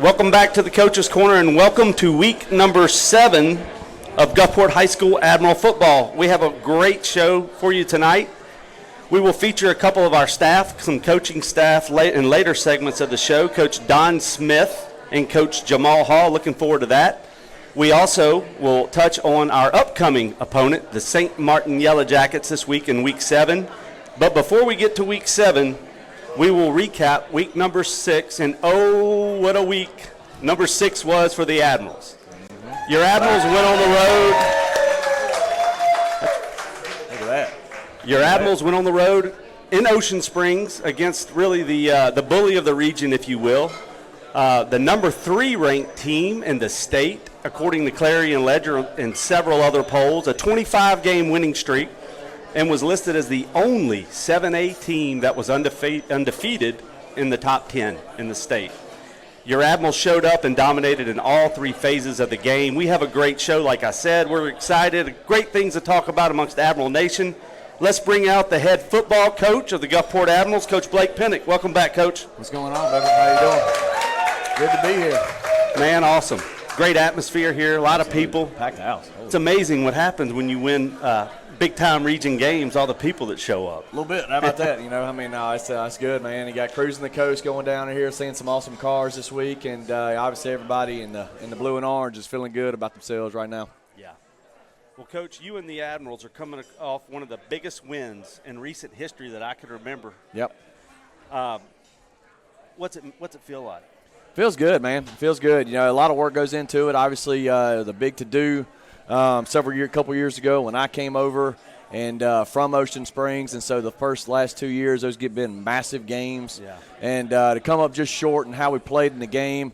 Welcome back to the Coach's Corner, and welcome to week number 7 of Gulfport High School Admiral football. We have a great show for you tonight. We will feature a couple of our staff, some coaching staff in later segments of the show, Coach Don Smith and Coach Jamal Hall. Looking forward to that. We also will touch on our upcoming opponent, the St. Martin Yellow Jackets, this week in week 7. But before we get to week 7, we will recap week number 6, and oh, what a week number 6 was for the Admirals. Your Admirals went on the road. Look at that. Your Admirals went on the road in Ocean Springs against really the bully of the region, if you will. The number 3 ranked team in the state, according to Clarion Ledger and several other polls, a 25-game winning streak, and was listed as the only 7A team that was undefeated in the top 10 in the state. Your Admirals showed up and dominated in all 3 phases of the game. We have a great show, like I said. We're excited. Great things to talk about amongst Admiral Nation. Let's bring out the head football coach of the Gulfport Admirals, Coach Blake Pinnock. Welcome back, Coach. What's going on, baby? How you doing? Good to be here. Man, awesome. Great atmosphere here, a lot of people. Packed house. It's amazing what happens when you win big-time region games, all the people that show up. A little bit. How about that? It's good, man. You got Cruising the Coast going down here, seeing some awesome cars this week, and obviously everybody in the blue and orange is feeling good about themselves right now. Yeah. Well, Coach, you and the Admirals are coming off one of the biggest wins in recent history that I can remember. Yep. What's it feel like? Feels good, man. Feels good. You know, a lot of work goes into it. Obviously, the big to-do couple years ago when I came over and from Ocean Springs, and so the last 2 years, those have been massive games. Yeah. And to come up just short in how we played in the game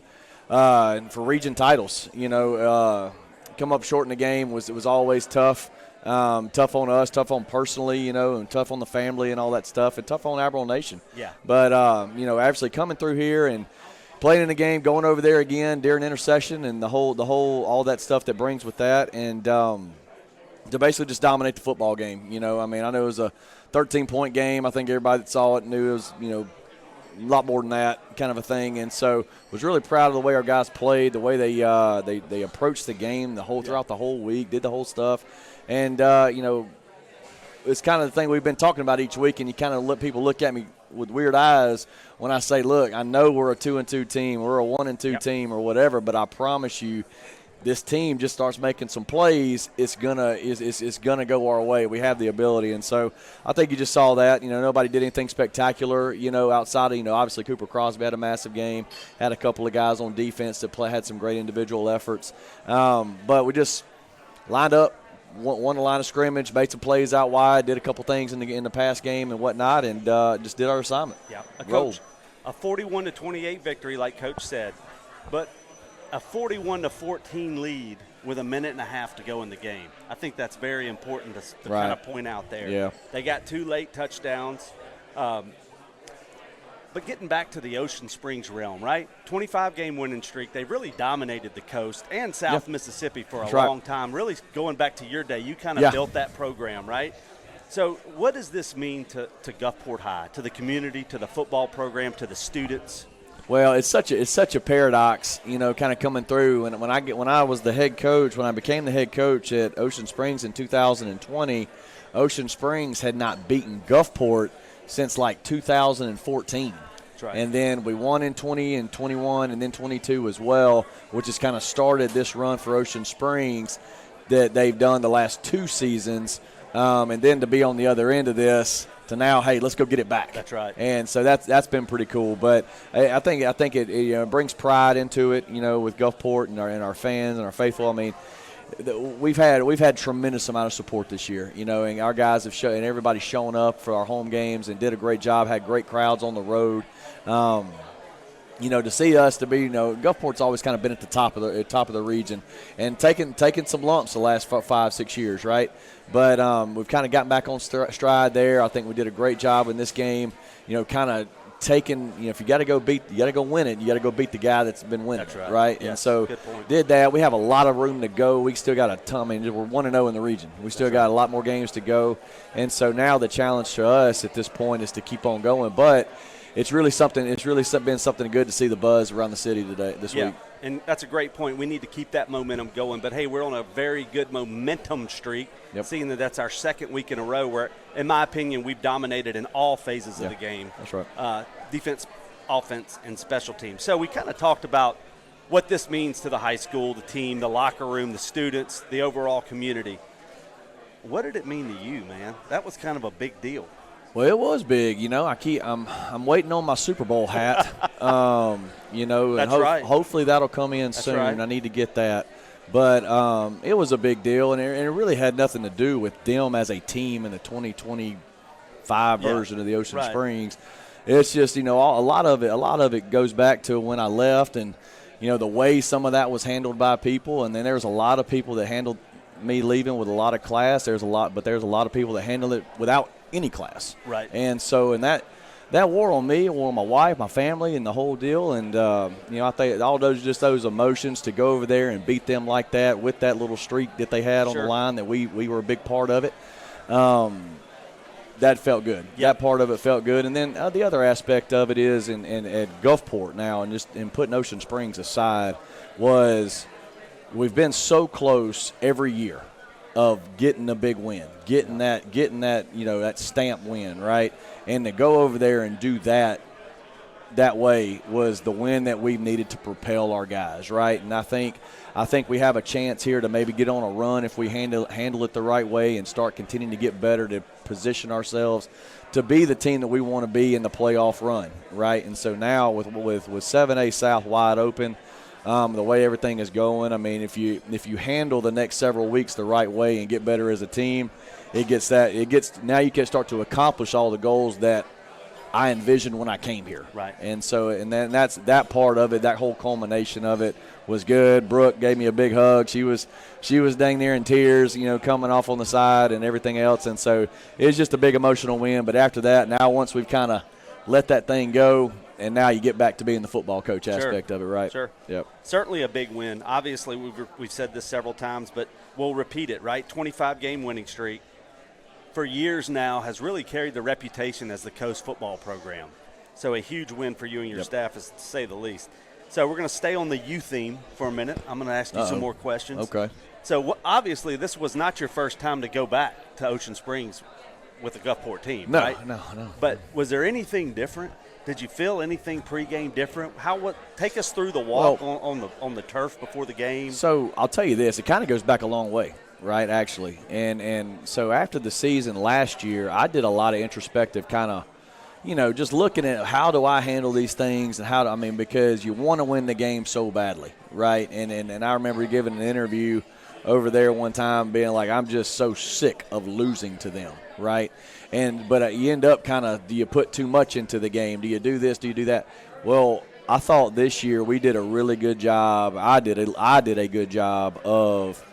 and for region titles, come up short in the game was always tough. Tough on us, tough on personally, and tough on the family and all that stuff, and tough on Admiral Nation. Yeah. But, actually coming through here and playing in the game, going over there again during intercession and the whole all that stuff that brings with that, and to basically just dominate the football game. I know it was a 13-point game. I think everybody that saw it knew it was, a lot more than that kind of a thing, and so was really proud of the way our guys played, the way they approached the game throughout the whole week, did the whole stuff, and it's kind of the thing we've been talking about each week, and you kind of let people look at me with weird eyes when I say, look, I know we're a 2-2 team, we're a 1-2 team or whatever, but I promise you, this team just starts making some plays, it's gonna go our way. We have the ability, and so I think you just saw that. Nobody did anything spectacular. Outside of obviously Cooper Crosby had a massive game, had a couple of guys on defense that had some great individual efforts, but we just lined up. Won the line of scrimmage, made some plays out wide, did a couple things in the pass game and whatnot, and just did our assignment. Yeah, Coach, a 41-28 victory, like Coach said, but a 41-14 lead with a minute and a half to go in the game. I think that's very important to kind of point out there. Yeah. They got 2 late touchdowns. But getting back to the Ocean Springs realm, right? 25-game winning streak. They really dominated the coast and South Mississippi for a long time. Really going back to your day, you kind of built that program, right? So what does this mean to Gulfport High, to the community, to the football program, to the students? Well, it's such a paradox, kind of coming through. And when I became the head coach at Ocean Springs in 2020, Ocean Springs had not beaten Gulfport since like 2014. That's right. And then we won in 20 and 21 and then 22 as well, which has kind of started this run for Ocean Springs that they've done the last 2 seasons. And then to be on the other end of this to now, hey, let's go get it back. That's right. And so that's been pretty cool. But I think it brings pride into it, with Gulfport and our fans and our faithful. I mean, we've had tremendous amount of support this year, and our guys have shown, and everybody's shown up for our home games and did a great job. Had great crowds on the road. To see us to be, Gulfport's always kind of been at the top of the region and taking some lumps the last 5-6 years, right? But we've kind of gotten back on stride there. I think we did a great job in this game. Kind of taking, if you got to go win it. You got to go beat the guy that's been winning. That's right? Yes, and so did that. We have a lot of room to go. We still got a ton. I mean, we're 1-0 in the region. We still got a lot more games to go. And so now the challenge to us at this point is to keep on going. But it's really something. It's really been something good to see the buzz around the city this week. And that's a great point. We need to keep that momentum going. But, hey, we're on a very good momentum streak, seeing that that's our second week in a row where, in my opinion, we've dominated in all phases of the game. That's right. Defense, offense, and special teams. So we kind of talked about what this means to the high school, the team, the locker room, the students, the overall community. What did it mean to you, man? That was kind of a big deal. Well, it was big. I'm waiting on my Super Bowl hat. That's and right. Hopefully that'll come in soon. Right. I need to get that. But it was a big deal, and it really had nothing to do with them as a team in the 2025 version of the Ocean Springs. It's just, a lot of it goes back to when I left, and the way some of that was handled by people, and then there's a lot of people that handled me leaving with a lot of class. There's a lot of people that handled it without any class. Right. And so, that wore on me, it wore on my wife, my family, and the whole deal. And I think all those emotions to go over there and beat them like that with that little streak that they had on the line, that we were a big part of it. That felt good. That part of it felt good. And then the other aspect of it is, at Gulfport now, and putting Ocean Springs aside, was we've been so close every year of getting a big win, getting that that stamp win, right? And to go over there and do that way was the win that we needed to propel our guys, right? And I think we have a chance here to maybe get on a run if we handle it the right way and start continuing to get better to position ourselves to be the team that we want to be in the playoff run, right? And so now with 7A South wide open, the way everything is going, I mean, if you handle the next several weeks the right way and get better as a team, now you can start to accomplish all the goals that I envisioned when I came here. Right. And so, and then that's that part of it, that whole culmination of it was good. Brooke gave me a big hug. She was dang near in tears, coming off on the side and everything else. And so it was just a big emotional win. But after that, now once we've kind of let that thing go, and now you get back to being the football coach aspect of it, right? Sure. Yep. Certainly a big win. Obviously, we've said this several times, but we'll repeat it, right? 25-game winning streak for years now has really carried the reputation as the Coast football program. So a huge win for you and your staff, is to say the least. So we're going to stay on the U theme for a minute. I'm going to ask you some more questions. Okay. So obviously this was not your first time to go back to Ocean Springs with the Gulfport team, No, right? no. But was there anything different? Did you feel anything pregame different? Take us through the walk on the turf before the game. So I'll tell you this, it kind of goes back a long way, right, actually. And so after the season last year, I did a lot of introspective kind of, just looking at how do I handle these things and because you want to win the game so badly, right? And I remember giving an interview over there one time being like, I'm just so sick of losing to them, right? But you end up do you put too much into the game? Do you do this? Do you do that? Well, I thought this year we did a really good job. I did a good job of,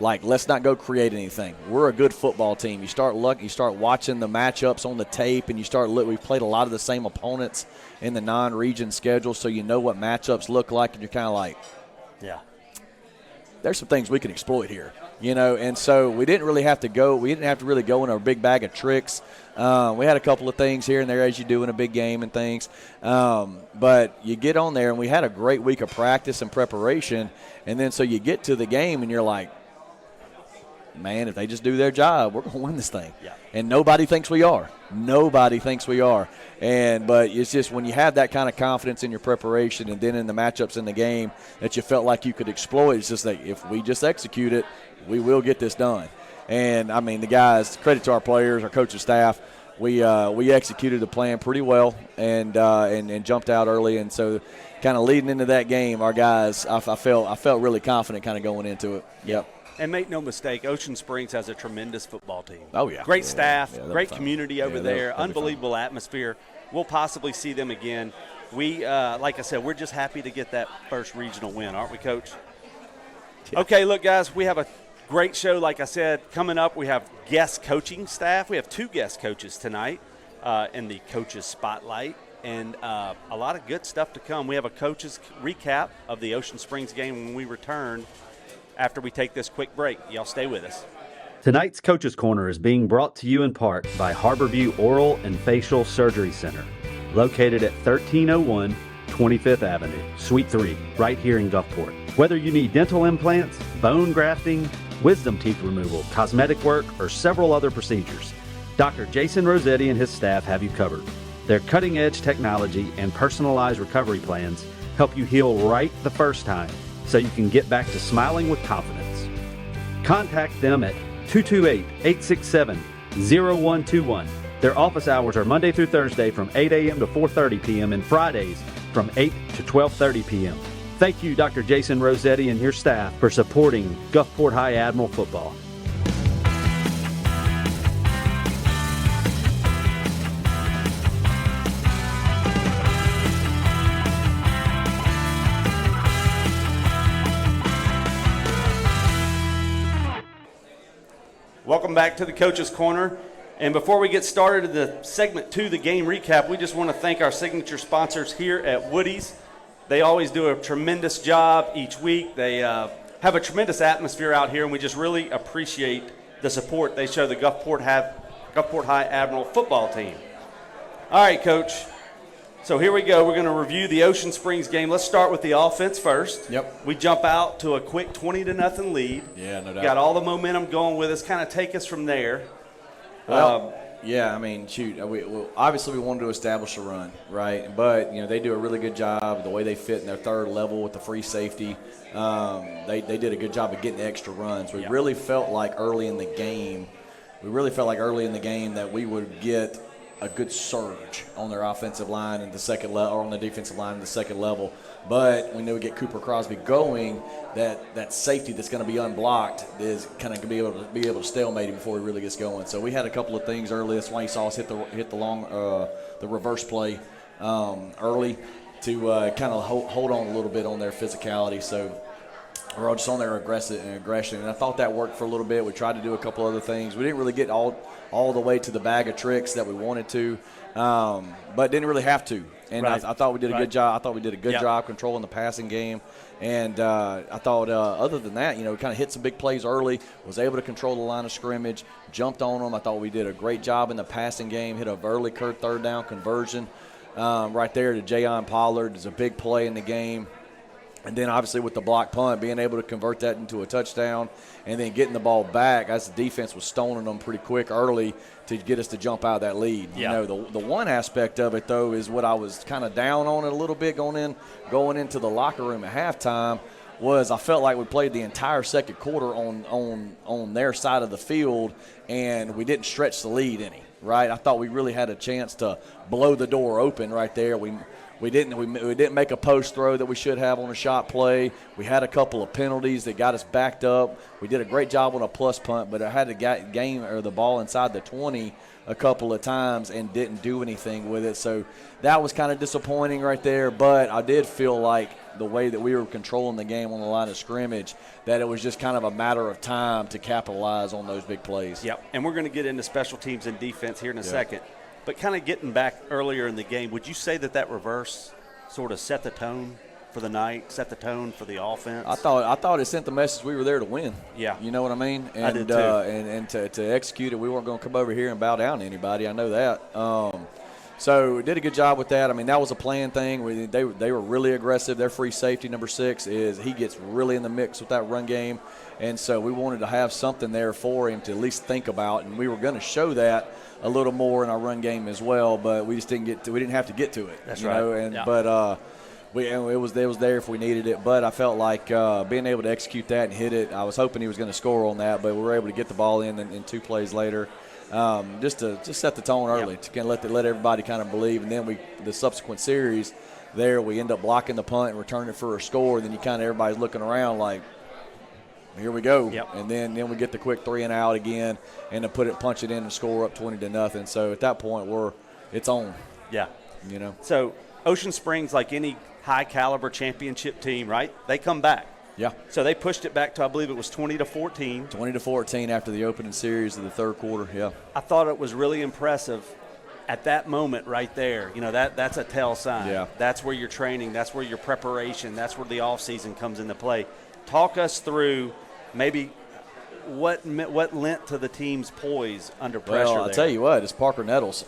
let's not go create anything. We're a good football team. You start watching the matchups on the tape, and we've played a lot of the same opponents in the non-region schedule, so you know what matchups look like, and you're kind of like, yeah, there's some things we can exploit here, and so we didn't have to really go in a big bag of tricks. We had a couple of things here and there as you do in a big game and things, but you get on there, and we had a great week of practice and preparation, and then so you get to the game and you're like, man, if they just do their job, we're going to win this thing. Yeah. And nobody thinks we are. But it's just when you have that kind of confidence in your preparation and then in the matchups in the game that you felt like you could exploit, it's just like if we just execute it, we will get this done. And, the guys, credit to our players, our coaching staff, we executed the plan pretty well and jumped out early. And so kind of leading into that game, our guys, I felt really confident kind of going into it. Yep. And make no mistake, Ocean Springs has a tremendous football team. Oh, yeah. Great staff, great fun. community over there, unbelievable atmosphere. We'll possibly see them again. We, like I said, we're just happy to get that first regional win, aren't we, Coach? Yeah. Okay, look, guys, we have a great show. Like I said, coming up, we have guest coaching staff. We have 2 guest coaches tonight in the Coaches Spotlight, and a lot of good stuff to come. We have a coaches recap of the Ocean Springs game when we return after we take this quick break. Y'all stay with us. Tonight's Coach's Corner is being brought to you in part by Harborview Oral and Facial Surgery Center. located at 1301 25th Avenue, Suite 3, right here in Gulfport. Whether you need dental implants, bone grafting, wisdom teeth removal, cosmetic work, or several other procedures, Dr. Jason Rossetti and his staff have you covered. Their cutting-edge technology and personalized recovery plans help you heal right the first time so you can get back to smiling with confidence. Contact them at 228-867-0121. Their office hours are Monday through Thursday from 8 a.m. to 4:30 p.m. and Fridays from 8 to 12:30 p.m. Thank you, Dr. Jason Rossetti and your staff, for supporting Gulfport High Admiral football. Welcome back to the Coach's Corner. And before we get started in the segment 2, the game recap, we just want to thank our signature sponsors here at Woody's. They always do a tremendous job each week. They have a tremendous atmosphere out here, and we just really appreciate the support they show the Gulfport High Admiral football team. All right, Coach. So here we go. We're going to review the Ocean Springs game. Let's start with the offense first. Yep. We jump out to a quick 20-0 lead. Yeah, no doubt. Got all the momentum going with us. Kind of take us from there. Well, yeah, I mean, shoot, obviously we wanted to establish a run, right? But, they do a really good job the way they fit in their third level with the free safety. They did a good job of getting the extra runs. We really felt like early in the game that we would get a good surge on their offensive line in the second level, or on the defensive line in the second level. But we knew we'd get Cooper Crosby going, that safety that's going to be unblocked is kind of going to be able to stalemate him before he really gets going. So we had a couple of things early. That's why you saw us hit the reverse play early to kind of hold on a little bit on their physicality. So we're all just on their aggression, and I thought that worked for a little bit. We tried to do a couple other things. We didn't really get all the way to the bag of tricks that we wanted to, but didn't really have to. And right. I thought we did a good job. I thought we did a good job controlling the passing game. And I thought other than that, we kind of hit some big plays early, was able to control the line of scrimmage, jumped on them. I thought we did a great job in the passing game, hit a early third down conversion right there to Jayon Pollard. It's a big play in the game. And then obviously with the block punt, being able to convert that into a touchdown and then getting the ball back as the defense was stoning them pretty quick early to get us to jump out of that lead. Yeah. The one aspect of it, though, is what I was kind of down on it a little bit going into the locker room at halftime was I felt like we played the entire second quarter on their side of the field, and we didn't stretch the lead any, right? I thought we really had a chance to blow the door open right there. We didn't make a post throw that we should have on a shot play. We had a couple of penalties that got us backed up. We did a great job on a plus punt, but I had to get the ball inside the 20 a couple of times and didn't do anything with it. So that was kind of disappointing right there. But I did feel like the way that we were controlling the game on the line of scrimmage, that it was just kind of a matter of time to capitalize on those big plays. Yep, and we're going to get into special teams and defense here in a second. But kind of getting back earlier in the game, would you say that reverse sort of set the tone for the night, set the tone for the offense? I thought it sent the message we were there to win. Yeah. You know what I mean? And, I did too. And to execute it, we weren't going to come over here and bow down to anybody. I know that. So we did a good job with that. I mean, that was a planned thing. They were really aggressive. Their free safety, number 6, he gets really in the mix with that run game. And so we wanted to have something there for him to at least think about, and we were going to show that a little more in our run game as well, but we just didn't have to get to it. That's right. But it was there if we needed it. But I felt like being able to execute that and hit it, I was hoping he was going to score on that, but we were able to get the ball in 2 plays later. Just to set the tone early, to kind of let everybody kind of believe, and then the subsequent series there, we end up blocking the punt and returning it for a score. Then everybody's looking around like, here we go. Yep. And then we get the quick 3 and out again, and to punch it in and score up 20-0. So at that point, it's on. Yeah. So Ocean Springs, like any high caliber championship team, right? They come back. Yeah. So they pushed it back to, I believe it was 20-14. 20-14 after the opening series of the third quarter. Yeah. I thought it was really impressive at that moment right there. That's a tell sign. Yeah. That's where your training, that's where your preparation, that's where the offseason comes into play. Talk us through maybe what lent to the team's poise under pressure? Well, I'll there? tell you what, it's Parker Nettles,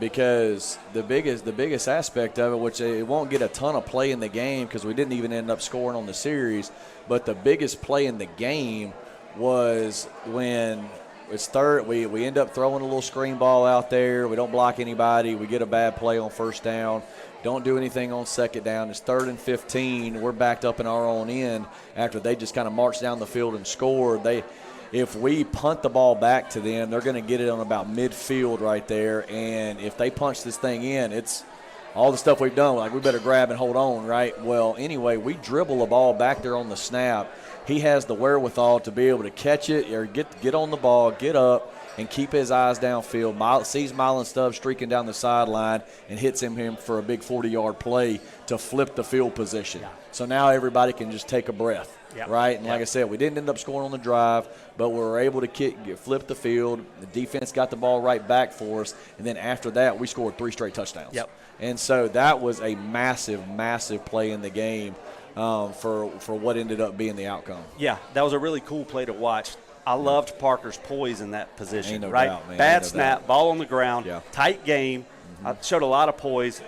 because the biggest aspect of it, which it won't get a ton of play in the game because we didn't even end up scoring on the series, but the biggest play in the game was when it's third. We end up throwing a little screen ball out there. We don't block anybody. We get a bad play on first down. Don't do anything on second down. It's 3rd and 15. We're backed up in our own end after they just kind of marched down the field and scored. If we punt the ball back to them, they're going to get it on about midfield right there. And if they punch this thing in, it's all the stuff we've done. Like, we better grab and hold on, right? Well, anyway, we dribble the ball back there on the snap. He has the wherewithal to be able to catch it or get on the ball, get up, and keep his eyes downfield. Sees Mylan Stubbs streaking down the sideline and hits him for a big 40-yard play to flip the field position. Yeah. So now everybody can just take a breath, Yep. right? And Yep. like I said, we didn't end up scoring on the drive, but we were able to flip the field. The defense got the ball right back for us, and then after that, we scored 3 straight touchdowns. Yep. And so that was a massive, massive play in the game for what ended up being the outcome. Yeah, that was a really cool play to watch. I loved Parker's poise in that position, Ain't no right? doubt, man. Bad Ain't no snap, doubt. ball on the ground, Yeah. tight game. Showed a lot of poise,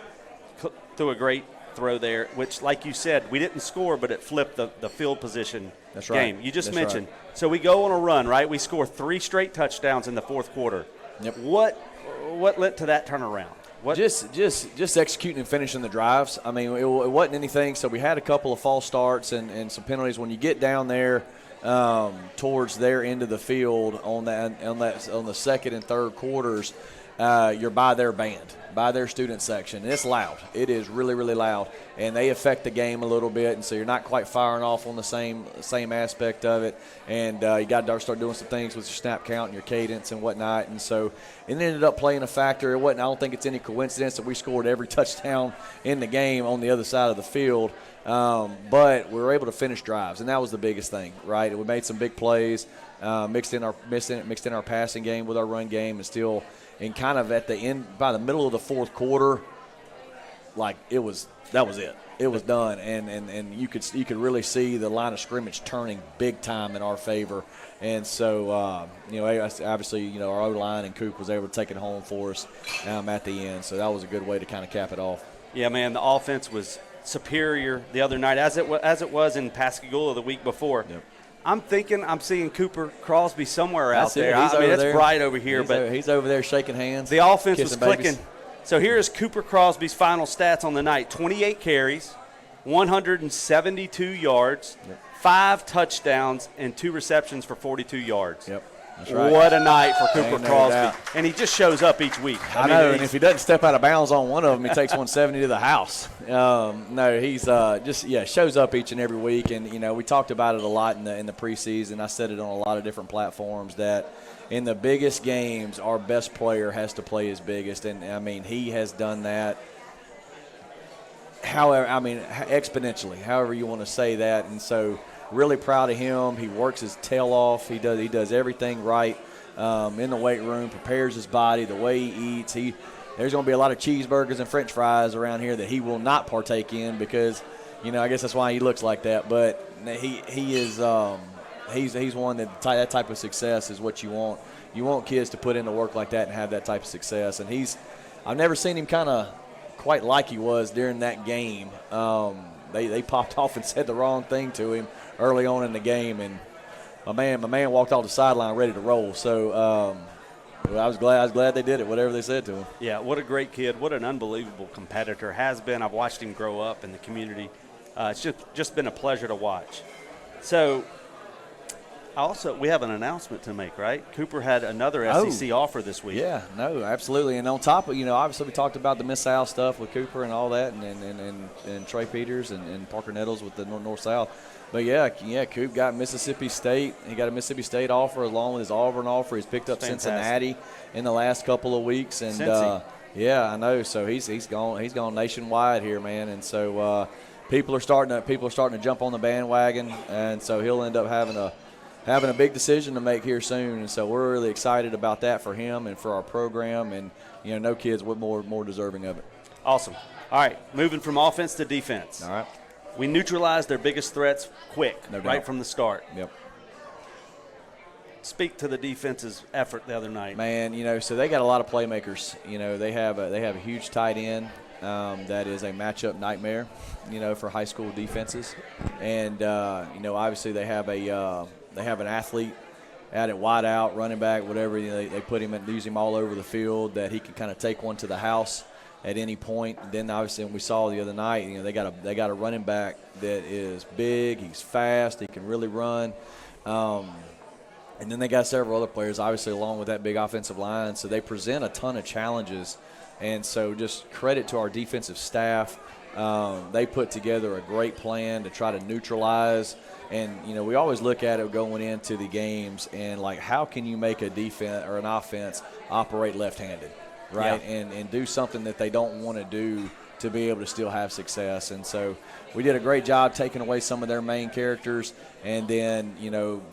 threw a great throw there, which, like you said, we didn't score, but it flipped the field position That's right. game. You just That's mentioned. right. So we go on a run, right? We score 3 straight touchdowns in the fourth quarter. Yep. What led to that turnaround? What? Just executing and finishing the drives. I mean, it wasn't anything. So we had a couple of false starts and some penalties. When you get down there towards their end of the field on the second and third quarters, you're by their band, by their student section. And it's loud. It is really, really loud, and they affect the game a little bit. And so you're not quite firing off on the same aspect of it. And you got to start doing some things with your snap count and your cadence and whatnot. And so it ended up playing a factor. I don't think it's any coincidence that we scored every touchdown in the game on the other side of the field. But we were able to finish drives, and that was the biggest thing, right? We made some big plays, mixed in our passing game with our run game, and still, and kind of at the end, by the middle of the fourth quarter, like that was it. It was done, and you could really see the line of scrimmage turning big time in our favor. And so, obviously, our O-line and Coop was able to take it home for us at the end. So that was a good way to kind of cap it off. Yeah, man, the offense was superior the other night, as it was in Pascagoula the week before. Yep. I'm thinking I'm seeing Cooper Crosby somewhere out That's it. there. He's over it's there. bright over here, but he's over there shaking hands. the offense was kissing clicking. babies. So here's Cooper Crosby's final stats on the night: 28 carries, 172 yards, 5 touchdowns, and 2 receptions for 42 yards. Yep. That's right. What a night for Cooper Ain't no Crosby. doubt. And he just shows up each week. I know, and if he doesn't step out of bounds on one of them, he takes 170 to the house. No, he's shows up each and every week, and we talked about it a lot in the preseason. I said it on a lot of different platforms that in the biggest games, our best player has to play his biggest, and I mean he has done that. However, exponentially, however you want to say that, and so. Really proud of him. He works his tail off. He does everything right in the weight room, prepares his body, the way he eats. There's going to be a lot of cheeseburgers and French fries around here that he will not partake in because, I guess that's why he looks like that. But he is he's one that type of success is what you want. You want kids to put in the work like that and have that type of success. And I've never seen him kind of quite like he was during that game. They popped off and said the wrong thing to him early on in the game, and my man walked off the sideline ready to roll. So I was glad they did it, whatever they said to him. Yeah, what a great kid. What an unbelievable competitor has been. I've watched him grow up in the community. It's just been a pleasure to watch. So we have an announcement to make, right? Cooper had another SEC offer this week. Yeah, no, absolutely. And on top of, obviously we talked about the Miss-South stuff with Cooper and all that and Trey Peters and Parker Nettles with the North-South. But, yeah, Coop got Mississippi State. He got a Mississippi State offer along with his Auburn offer. He's picked up Cincinnati in the last couple of weeks. And, yeah, I know. So he's gone nationwide here, man. And so people are starting to jump on the bandwagon. And so he'll end up having a big decision to make here soon, and so we're really excited about that for him and for our program, and no kids were more deserving of it. Awesome. All right, moving from offense to defense. All right. We neutralized their biggest threats quick, No doubt. right from the start. Yep. speak to the defense's effort the other night. Man, so they got a lot of playmakers. They have a huge tight end that is a matchup nightmare, for high school defenses. And obviously they have an athlete out at wide out, running back, whatever. They put him and use him all over the field that he can kind of take one to the house at any point. And then obviously we saw the other night, they got a running back that is big, he's fast, he can really run. And then they got several other players, obviously, along with that big offensive line. So they present a ton of challenges. And so just credit to our defensive staff. They put together a great plan to try to neutralize. And, we always look at it going into the games and, like, how can you make a defense or an offense operate left-handed, right? Yeah. And do something that they don't want to do to be able to still have success. And so we did a great job taking away some of their main characters and then,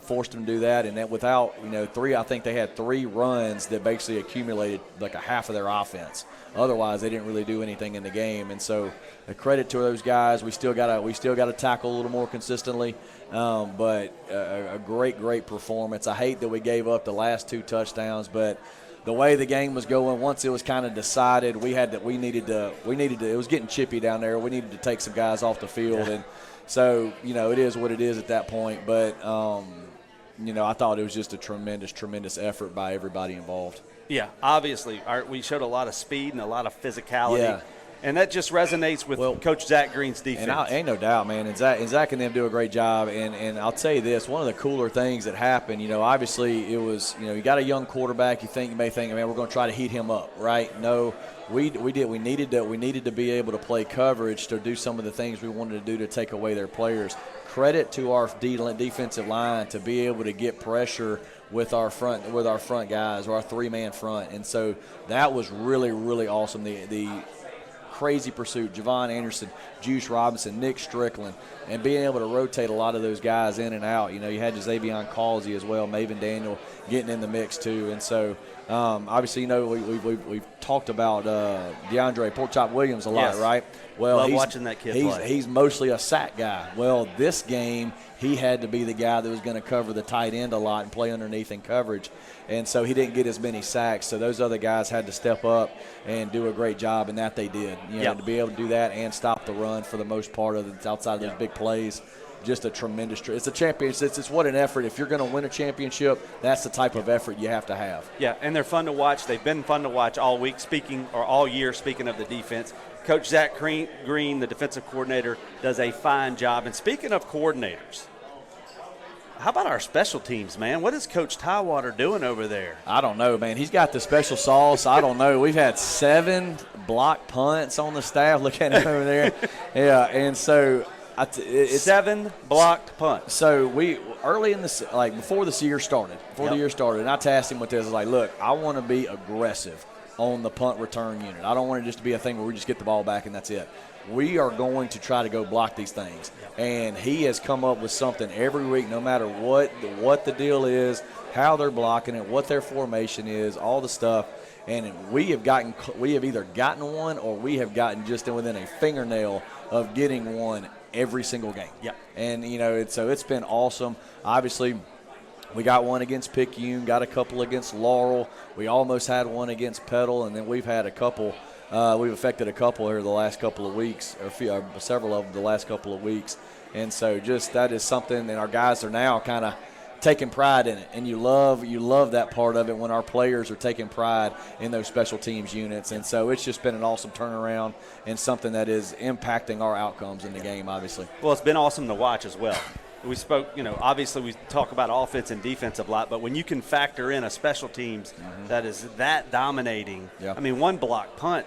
forced them to do that. And then without, I think they had 3 runs that basically accumulated like a half of their offense. Otherwise, they didn't really do anything in the game. And so a credit to those guys. We still got to tackle a little more consistently. But a great performance. I hate that we gave up the last 2 touchdowns, but the way the game was going, once it was kind of decided, we needed to. It was getting chippy down there. We needed to take some guys off the field, and so it is what it is at that point. But I thought it was just a tremendous effort by everybody involved. Yeah, obviously, we showed a lot of speed and a lot of physicality. Yeah. And that just resonates with Coach Zach Green's defense. And ain't no doubt, man. And Zach and them do a great job. And I'll tell you this, one of the cooler things that happened, obviously it was, you got a young quarterback. You may think, man, we're going to try to heat him up, right? No, we needed to be able to play coverage to do some of the things we wanted to do to take away their players. Credit to our defensive line to be able to get pressure with our front guys, or our 3-man front. And so that was really, really awesome. The crazy pursuit, Javon Anderson, Juice Robinson, Nick Strickland, and being able to rotate a lot of those guys in and out. You had Xavion Causey as well, Maven Daniel getting in the mix too. And so obviously, we've talked about DeAndre Porkchop Williams a lot, right? Well, love watching that kid play. He's mostly a sack guy. Well, this game, he had to be the guy that was going to cover the tight end a lot and play underneath in coverage. And so he didn't get as many sacks. So those other guys had to step up and do a great job, and that they did. To be able to do that and stop the run for the most part of it outside of those big plays. Just a tremendous – it's a championship. It's what an effort. If you're going to win a championship, that's the type of effort you have to have. Yeah, and they're fun to watch. They've been fun to watch all year, speaking of the defense. Coach Zach Green, the defensive coordinator, does a fine job. And speaking of coordinators, how about our special teams, man? What is Coach Tywater doing over there? I don't know, man. He's got the special sauce. I don't know. We've had 7 block punts on the staff. Look at him over there. Yeah, and so – it's 7 blocked punts. So we early in the before the year started, and I tasked him with this. I was like, look, I want to be aggressive on the punt return unit. I don't want it just to be a thing where we just get the ball back and that's it. We are going to try to go block these things. And he has come up with something every week, no matter what the deal is, how they're blocking it, what their formation is, all the stuff. And we have either gotten one or we have gotten just within a fingernail of getting one every single game. Yep. And, so it's been awesome. Obviously, we got one against Picayune, got a couple against Laurel. We almost had one against Petal, and then we've had a couple. We've affected a couple here the last couple of weeks, or several of them the last couple of weeks. And so just that is something, and our guys are now kind of taking pride in it, and you love that part of it when our players are taking pride in those special teams units. And so it's just been an awesome turnaround and something that is impacting our outcomes in the game, obviously. Well, it's been awesome to watch as well. We spoke, obviously we talk about offense and defense a lot, but when you can factor in a special teams that is that dominating, I mean, one block punt,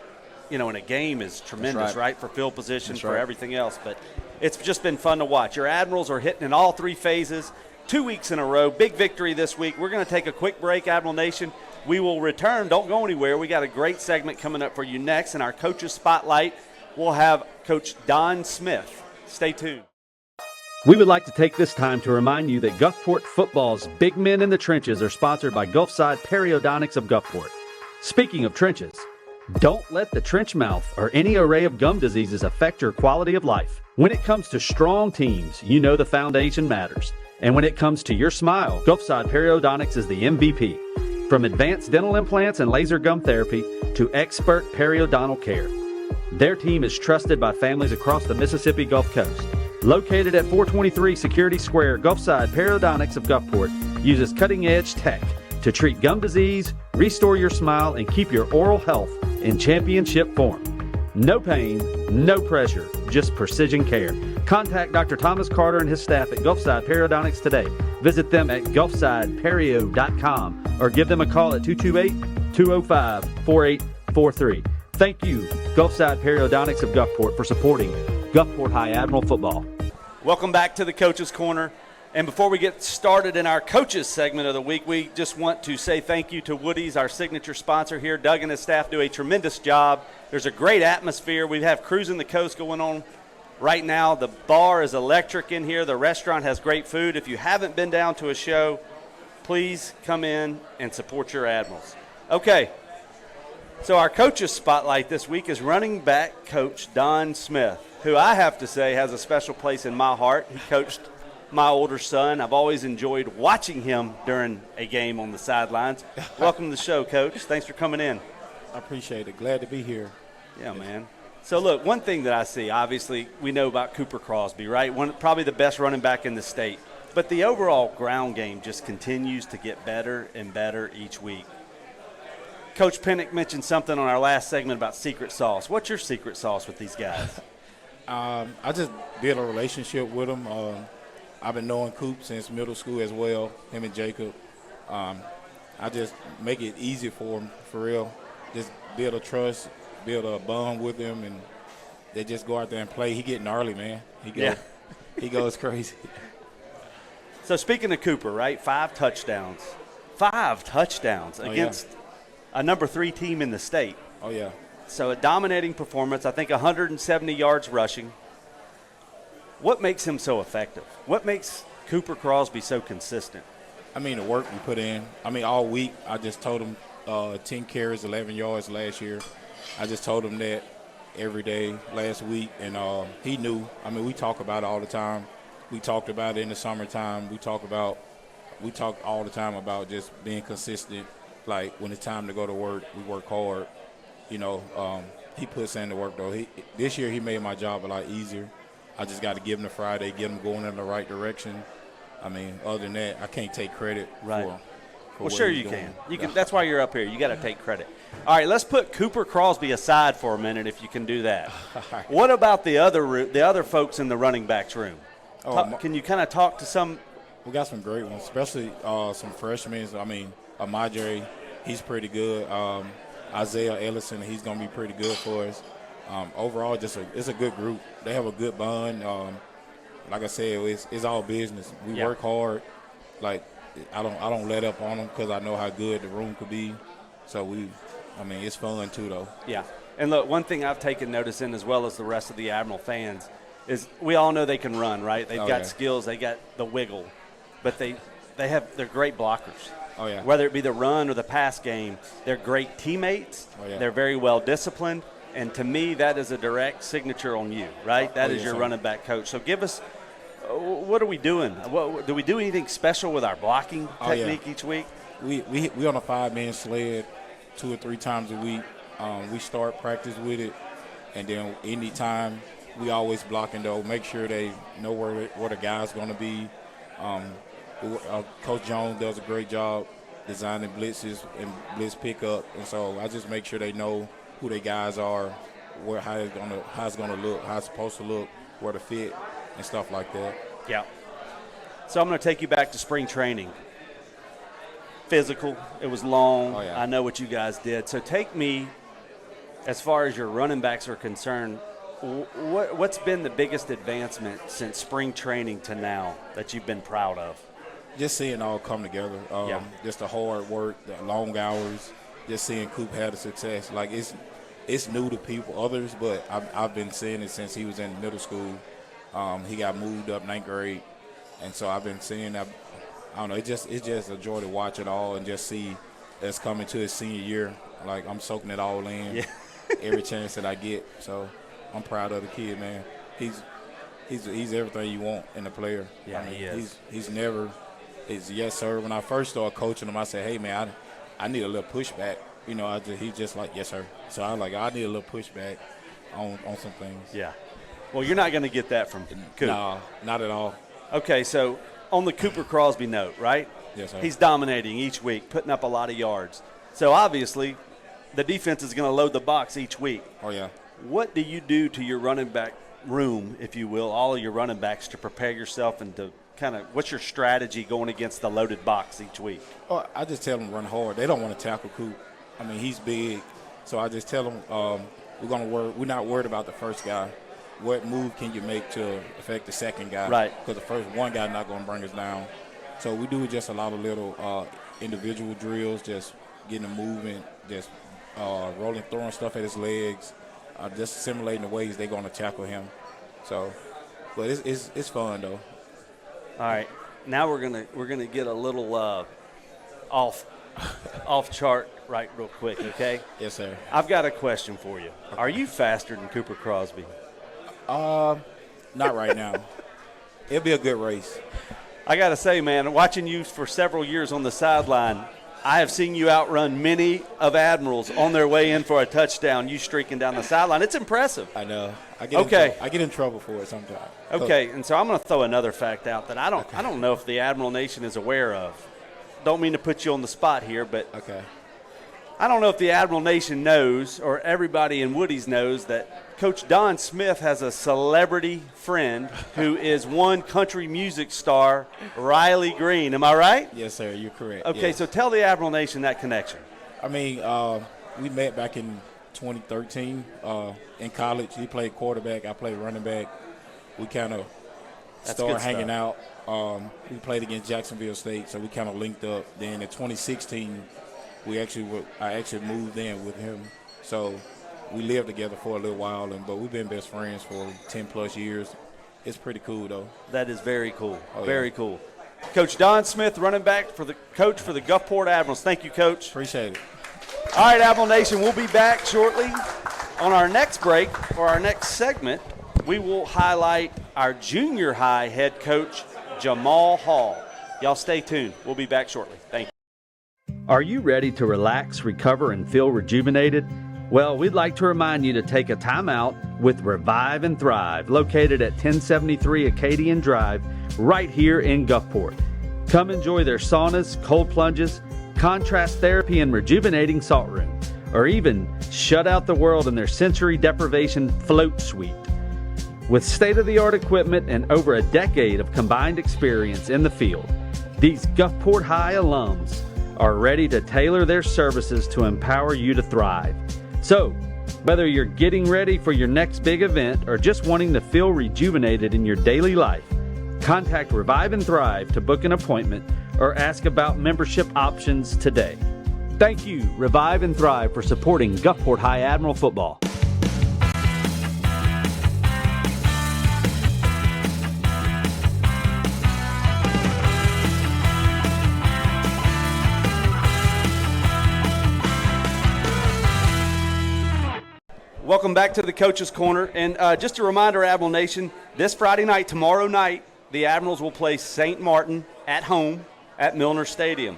in a game is tremendous, right? For field position, for everything else. But it's just been fun to watch. Your Admirals are hitting in all 3 phases. 2 weeks in a row. Big victory this week. We're going to take a quick break, Admiral Nation. We will return. Don't go anywhere. We got a great segment coming up for you next. In our Coaches Spotlight, we'll have Coach Don Smith. Stay tuned. We would like to take this time to remind you that Gulfport football's Big Men in the Trenches are sponsored by Gulfside Periodontics of Gulfport. Speaking of trenches, don't let the trench mouth or any array of gum diseases affect your quality of life. When it comes to strong teams, the foundation matters. And when it comes to your smile, Gulfside Periodontics is the MVP. From advanced dental implants and laser gum therapy to expert periodontal care, their team is trusted by families across the Mississippi Gulf Coast. Located at 423 Security Square, Gulfside Periodontics of Gulfport uses cutting-edge tech to treat gum disease, restore your smile, and keep your oral health in championship form. No pain, no pressure, just precision care. Contact Dr. Thomas Carter and his staff at Gulfside Periodontics today. Visit them at gulfsideperio.com or give them a call at 228-205-4843. Thank you, Gulfside Periodontics of Gulfport, for supporting Gulfport High Admiral football. Welcome back to the Coach's Corner. And before we get started in our coaches segment of the week, we just want to say thank you to Woody's, our signature sponsor here. Doug and his staff do a tremendous job. There's a great atmosphere. We have Cruising the Coast going on right now. The bar is electric in here. The restaurant has great food. If you haven't been down to a show, please come in and support your Admirals. Okay, so our coaches spotlight this week is running back coach Don Smith, who I have to say has a special place in my heart. He coached my older son. I've always enjoyed watching him during a game on the sidelines. Welcome to the show, Coach. Thanks for coming in. I appreciate it. Glad to be here. Yeah, man. So, look, one thing that I see, obviously, we know about Cooper Crosby, right? Probably the best running back in the state. But the overall ground game just continues to get better and better each week. Coach Pennick mentioned something on our last segment about secret sauce. What's your secret sauce with these guys? I just built a relationship with them. I've been knowing Coop since middle school as well, him and Jacob. I just make it easy for them, for real. Just build a trust, build a bond with him, and they just go out there and play. He get gnarly, man. He goes crazy. So speaking of Cooper, right, 5 touchdowns. 5 touchdowns against a number 3 team in the state. Oh, yeah. So a dominating performance, I think 170 yards rushing. What makes him so effective? What makes Cooper Crosby so consistent? I mean, the work we put in. I mean, all week I just told him 10 carries, 11 yards last year. I just told him that every day last week, and he knew. I mean, we talk about it all the time. We talked about it in the summertime. We talk all the time about just being consistent. Like, when it's time to go to work, we work hard. You know, he puts in the work, though. This year he made my job a lot easier. I just got to give him the Friday, get him going in the right direction. I mean, other than that, I can't take credit for well, what sure he's you doing. can. You can. That's why you're up here. You got to take credit. All right, let's put Cooper Crosby aside for a minute, if you can do that. What about the other folks in the running backs room? Can you kind of talk to some? We got some great ones, especially some freshmen. I mean, Amadre, he's pretty good. Isaiah Ellison, he's going to be pretty good for us. Overall, it's a good group. They have a good bond. Like I said, it's all business. We work hard. Like, I don't let up on them because I know how good the room could be. So it's fun too, though. Yeah. And look, one thing I've taken notice in, as well as the rest of the Admiral fans, is we all know they can run, right? They've got skills, they got the wiggle, but they're great blockers. Oh, yeah. Whether it be the run or the pass game, they're great teammates. Oh, yeah. They're very well disciplined. And to me, that is a direct signature on you, right? That is your running back coach. So give us, what are we doing? Do we do anything special with our blocking technique each week? We on a 5-man sled 2 or 3 times a week. We start practice with it, and then anytime we always blocking, though. Make sure they know where the guy's going to be. Coach Jones does a great job designing blitzes and blitz pickup, and so I just make sure they know who their guys are, how it's gonna look, how it's supposed to look, where to fit, and stuff like that. Yeah. So I'm going to take you back to spring training. Physical. It was long. Oh, yeah. I know what you guys did. So take me, as far as your running backs are concerned, what's been the biggest advancement since spring training to now that you've been proud of? Just seeing it all come together. Just the hard work, the long hours, just seeing Coop have the success. Like, it's new to others, but I've been seeing it since he was in middle school. He got moved up 9th grade, and so I've been seeing that. I don't know. It's just a joy to watch it all and just see us coming to his senior year. Like, I'm soaking it all in every chance that I get. So I'm proud of the kid, man. He's he's everything you want in a player. Yeah, I mean, he is. He's never is yes sir. When I first started coaching him, I said, hey man, I need a little pushback. You know, he's just like yes sir. So I was like, I need a little pushback on some things. Yeah. Well, you're not going to get that from Coop. No, not at all. Okay, so on the Cooper Crosby note, right? Yes, sir. He's dominating each week, putting up a lot of yards. So obviously, the defense is going to load the box each week. Oh yeah. What do you do to your running back room, if you will, all of your running backs to prepare yourself and to kind of what's your strategy going against the loaded box each week? Oh, I just tell them to run hard. They don't want to tackle Coop. I mean, he's big, so I just tell them we're not worried about the first guy. What move can you make to affect the second guy? Right. Because the first one guy not going to bring us down. So we do just a lot of little individual drills, just getting him moving, just rolling, throwing stuff at his legs, just simulating the ways they're going to tackle him. So, but it's fun though. All right, now we're gonna get a little off chart right real quick, okay? Yes, sir. I've got a question for you. Are you faster than Cooper Crosby? Not right now. It'll be a good race. I got to say, man, watching you for several years on the sideline, I have seen you outrun many of Admirals on their way in for a touchdown, you streaking down the sideline. It's impressive. I know. I get in trouble for it sometimes. Okay, and so I'm going to throw another fact out that I don't know if the Admiral Nation is aware of. Don't mean to put you on the spot here, but okay. I don't know if the Admiral Nation knows or everybody in Woody's knows that Coach Don Smith has a celebrity friend who is one country music star, Riley Green. Am I right? Yes, sir. You're correct. Okay, yes. So tell the Admiral Nation that connection. I mean, we met back in 2013 in college. He played quarterback. I played running back. We kind of started hanging out. We played against Jacksonville State, so we kind of linked up. Then in 2016, I actually moved in with him. So we lived together for a little while, but we've been best friends for 10-plus years. It's pretty cool, though. That is very cool. Oh, very yeah. cool. Coach Don Smith, running back for the coach for the Gulfport Admirals. Thank you, Coach. Appreciate it. All right, Admiral Nation, we'll be back shortly. On our next break, or our next segment, we will highlight our junior high head coach, Jamal Hall. Y'all stay tuned. We'll be back shortly. Thank you. Are you ready to relax, recover, and feel rejuvenated? Well, we'd like to remind you to take a time out with Revive and Thrive, located at 1073 Acadian Drive, right here in Gulfport. Come enjoy their saunas, cold plunges, contrast therapy, and rejuvenating salt room, or even shut out the world in their sensory deprivation float suite. With state-of-the-art equipment and over a decade of combined experience in the field, these Gulfport High alums are ready to tailor their services to empower you to thrive. So, whether you're getting ready for your next big event or just wanting to feel rejuvenated in your daily life, contact Revive and Thrive to book an appointment or ask about membership options today. Thank you, Revive and Thrive, for supporting Gulfport High Admiral football. Welcome back to the Coach's Corner. And just a reminder, Admiral Nation, this Friday night, tomorrow night, the Admirals will play St. Martin at home at Milner Stadium.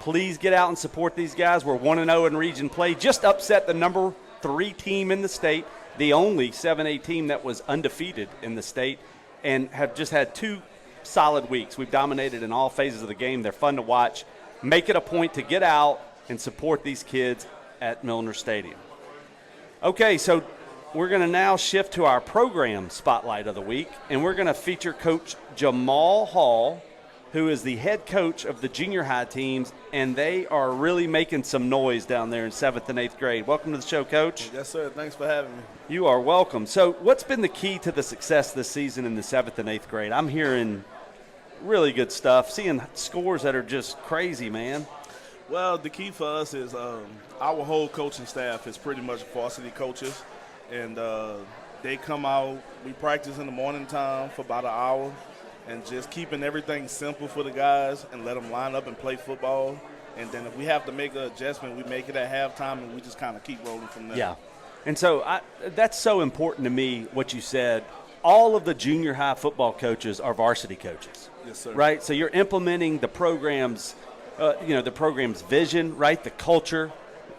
Please get out and support these guys. We're 1-0 in region play. Just upset the number 3 team in the state, the only 7A team that was undefeated in the state, and have just had 2 solid weeks. We've dominated in all phases of the game. They're fun to watch. Make it a point to get out and support these kids at Milner Stadium. Okay, so we're going to now shift to our program spotlight of the week, and we're going to feature Coach Jamal Hall, who is the head coach of the junior high teams, and they are really making some noise down there in 7th and 8th grade. Welcome to the show, Coach. Yes, sir. Thanks for having me. You are welcome. So what's been the key to the success this season in the 7th and 8th grade? I'm hearing really good stuff, seeing scores that are just crazy, man. Well, the key for us is our whole coaching staff is pretty much varsity coaches, and they come out. We practice in the morning time for about an hour, and just keeping everything simple for the guys and let them line up and play football. And then if we have to make an adjustment, we make it at halftime, and we just kind of keep rolling from there. Yeah, and so that's so important to me, what you said, all of the junior high football coaches are varsity coaches. Yes, sir. Right? So you're implementing the program's, the program's vision, right? The culture,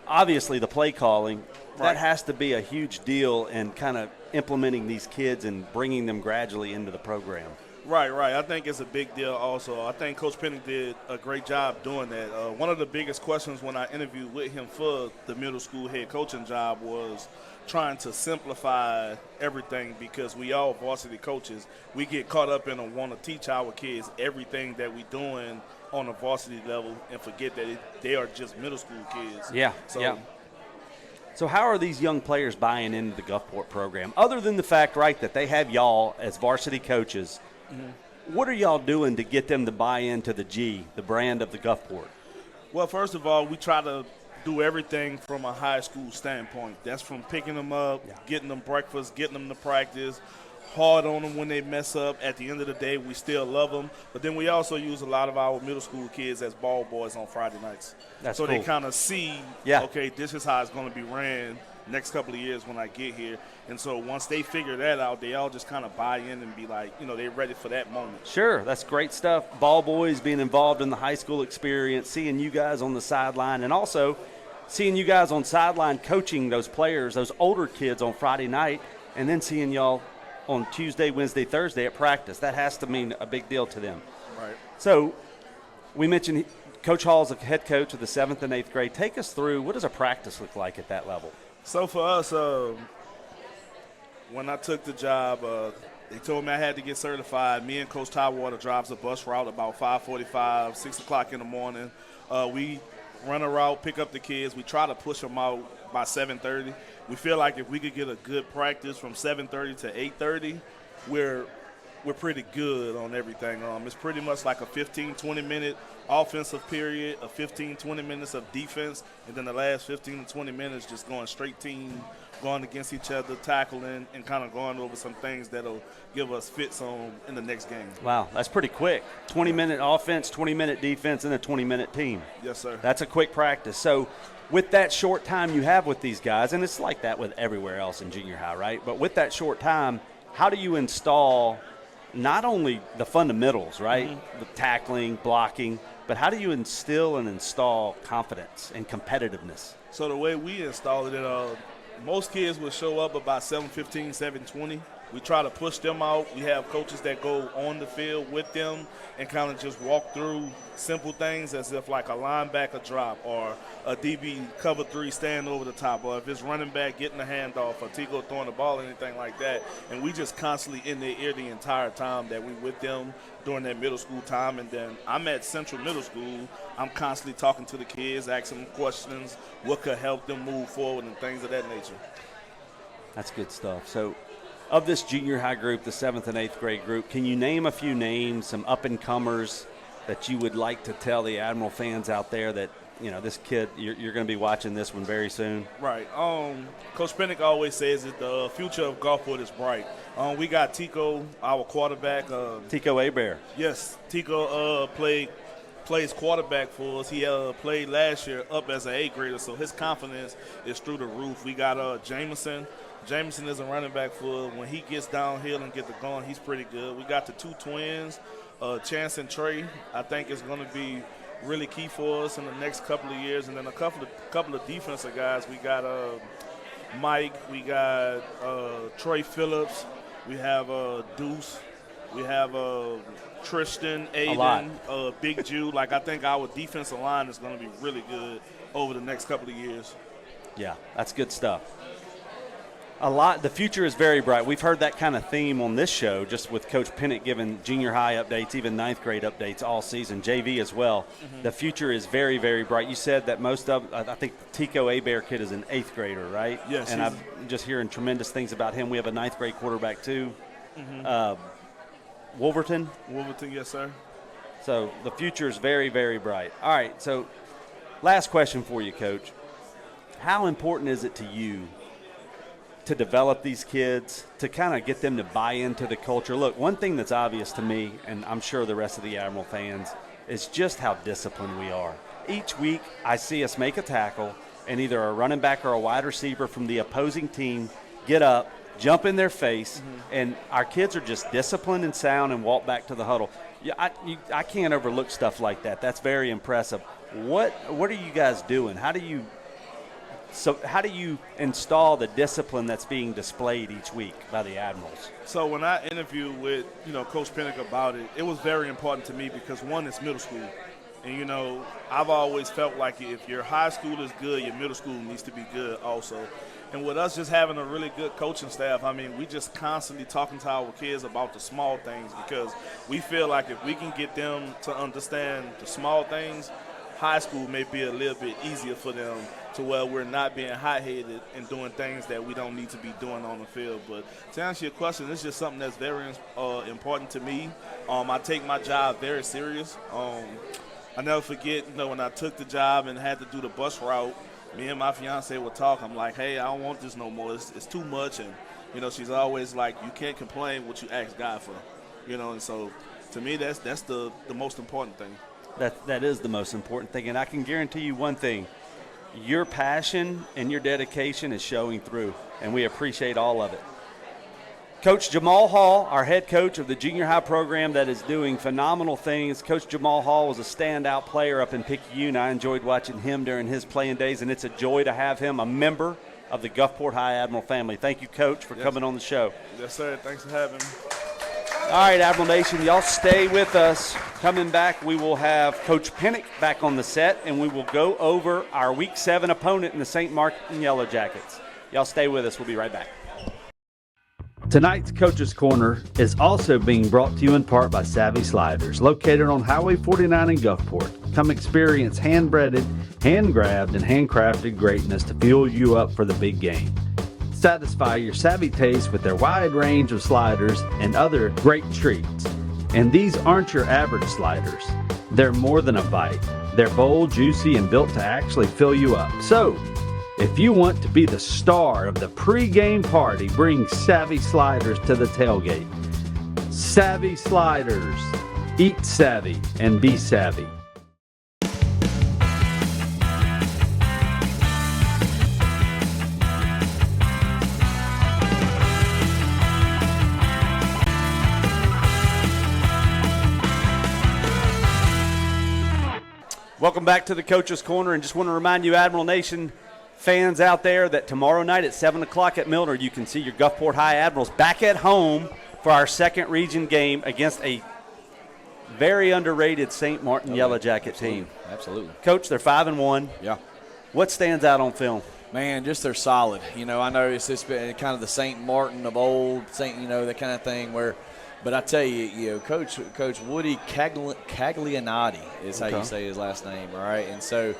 obviously the play calling. Right. That has to be a huge deal in kind of implementing these kids and bringing them gradually into the program. Right. I think it's a big deal also. I think Coach Penning did a great job doing that. One of the biggest questions when I interviewed with him for the middle school head coaching job was trying to simplify everything, because we all varsity coaches. We get caught up in want to teach our kids everything that we doing on a varsity level and forget that they are just middle school kids. Yeah, So So how are these young players buying into the Gulfport program? Other than the fact, right, that they have y'all as varsity coaches, what are y'all doing to get them to buy into the the brand of the Gulfport? Well, first of all, we try to do everything from a high school standpoint. That's from picking them up, getting them breakfast, getting them to practice, hard on them when they mess up. At the end of the day, we still love them. But then we also use a lot of our middle school kids as ball boys on Friday nights. That's so cool. They kind of see, okay, this is how it's going to be ran next couple of years when I get here. And so once they figure that out, they all just kind of buy in and be like, they're ready for that moment. Sure, that's great stuff. Ball boys being involved in the high school experience, seeing you guys on the sideline, and also seeing you guys on sideline coaching those players, those older kids on Friday night, and then seeing y'all on Tuesday, Wednesday, Thursday at practice. That has to mean a big deal to them. Right. So we mentioned Coach Hall's a head coach of the 7th and 8th grade. Take us through, what does a practice look like at that level? So for us, when I took the job, they told me I had to get certified. Me and Coach Tidewater drives a bus route about 5:45, 6 o'clock in the morning. We run a route, pick up the kids. We try to push them out by 7:30. We feel like if we could get a good practice from 7:30 to 8:30, we're pretty good on everything. It's pretty much like a 15-20-minute offensive period, a 15-20 minutes of defense, and then the last 15 to 20 minutes just going straight team, going against each other, tackling, and kind of going over some things that'll give us fits on in the next game. Wow, that's pretty quick. 20-minute offense, 20-minute defense, and a 20-minute team. Yes, sir. That's a quick practice. So with that short time you have with these guys, and it's like that with everywhere else in junior high, right? But with that short time, how do you install not only the fundamentals, right, the tackling, blocking, but how do you instill and install confidence and competitiveness? So the way we installed it, most kids will show up about 7:15, 7:20. We try to push them out. We have coaches that go on the field with them and kind of just walk through simple things as if like a linebacker drop or a DB cover 3 stand over the top, or if it's running back getting a handoff or Tico throwing the ball, anything like that. And we just constantly in their ear the entire time that we with them during their middle school time. And then I'm at Central Middle School. I'm constantly talking to the kids, asking them questions, what could help them move forward and things of that nature. That's good stuff. So of this junior high group, the 7th and 8th grade group, can you name a few names, some up-and-comers that you would like to tell the Admiral fans out there that, this kid, you're going to be watching this one very soon? Right. Coach Pennick always says that the future of Gulfport is bright. We got Tico, our quarterback. Tico Abear. Yes, Tico plays quarterback for us. He played last year up as an 8th grader, so his confidence is through the roof. We got Jameson. Jameson is a running back for when he gets downhill and get the going, he's pretty good. We got the 2 twins, Chance and Trey. I think it's going to be really key for us in the next couple of years. And then a couple of defensive guys. We got Mike. We got Trey Phillips. We have Deuce. We have Tristan, Aiden, Big Jew. Like, I think our defensive line is going to be really good over the next couple of years. Yeah, that's good stuff. The future is very bright. We've heard that kind of theme on this show, just with Coach Pennick giving junior high updates, even 9th grade updates all season, JV as well. Mm-hmm. The future is very, very bright. You said that I think Tico Abear kid is an 8th grader, right? Yes. And I'm just hearing tremendous things about him. We have a 9th grade quarterback too. Mm-hmm. Wolverton, yes, sir. So the future is very, very bright. All right, so last question for you, Coach. How important is it to you to develop these kids, to kind of get them to buy into the culture? Look, one thing that's obvious to me, and I'm sure the rest of the Admiral fans, is just how disciplined we are. Each week I see us make a tackle, and either a running back or a wide receiver from the opposing team get up, jump in their face, and our kids are just disciplined and sound and walk back to the huddle. Yeah, I can't overlook stuff like that. That's very impressive. What are you guys doing? How do you install the discipline that's being displayed each week by the Admirals? So when I interviewed with, Coach Pinnock about it, it was very important to me because, one, it's middle school. And, I've always felt like if your high school is good, your middle school needs to be good also. And with us just having a really good coaching staff, we just constantly talking to our kids about the small things because we feel like if we can get them to understand the small things, high school may be a little bit easier for them to where we're not being hot-headed and doing things that we don't need to be doing on the field. But to answer your question, it's just something that's very important to me. I take my job very serious. I never forget, when I took the job and had to do the bus route, me and my fiance would talk. I'm like, hey, I don't want this no more. It's too much. And, she's always like, you can't complain what you ask God for. And so to me, that's the most important thing. That is the most important thing. And I can guarantee you one thing. Your passion and your dedication is showing through, and we appreciate all of it. Coach Jamal Hall, our head coach of the junior high program that is doing phenomenal things. Coach Jamal Hall was a standout player up in Picayune. I enjoyed watching him during his playing days, and it's a joy to have him a member of the Gulfport High Admiral family. Thank you, Coach, for coming on the show. Yes, sir. Thanks for having me. All right, Admiral Nation, y'all stay with us. Coming back, we will have Coach Pinnock back on the set, and we will go over our Week 7 opponent in the St. Martin Yellow Jackets. Y'all stay with us. We'll be right back. Tonight's Coach's Corner is also being brought to you in part by Savvy Sliders, located on Highway 49 in Gulfport. Come experience hand-breaded, hand-grabbed, and handcrafted greatness to fuel you up for the big game. Satisfy your savvy taste with their wide range of sliders and other great treats. And these aren't your average sliders. They're more than a bite. They're bold, juicy, and built to actually fill you up. So, if you want to be the star of the pre-game party, bring Savvy Sliders to the tailgate. Savvy Sliders. Eat savvy and be savvy. Welcome back to the Coach's Corner, and just want to remind you, Admiral Nation fans out there, that tomorrow night at 7 o'clock at Milner, you can see your Gulfport High Admirals back at home for our second region game against a very underrated St. Martin Yellow Jacket team. Absolutely. Coach, they're 5-1. Yeah. What stands out on film? Man, just they're solid. I know it's just been kind of the St. Martin of old, that kind of thing where – but I tell you, Coach Woody Caglianotti is how you say his last name, all right? And so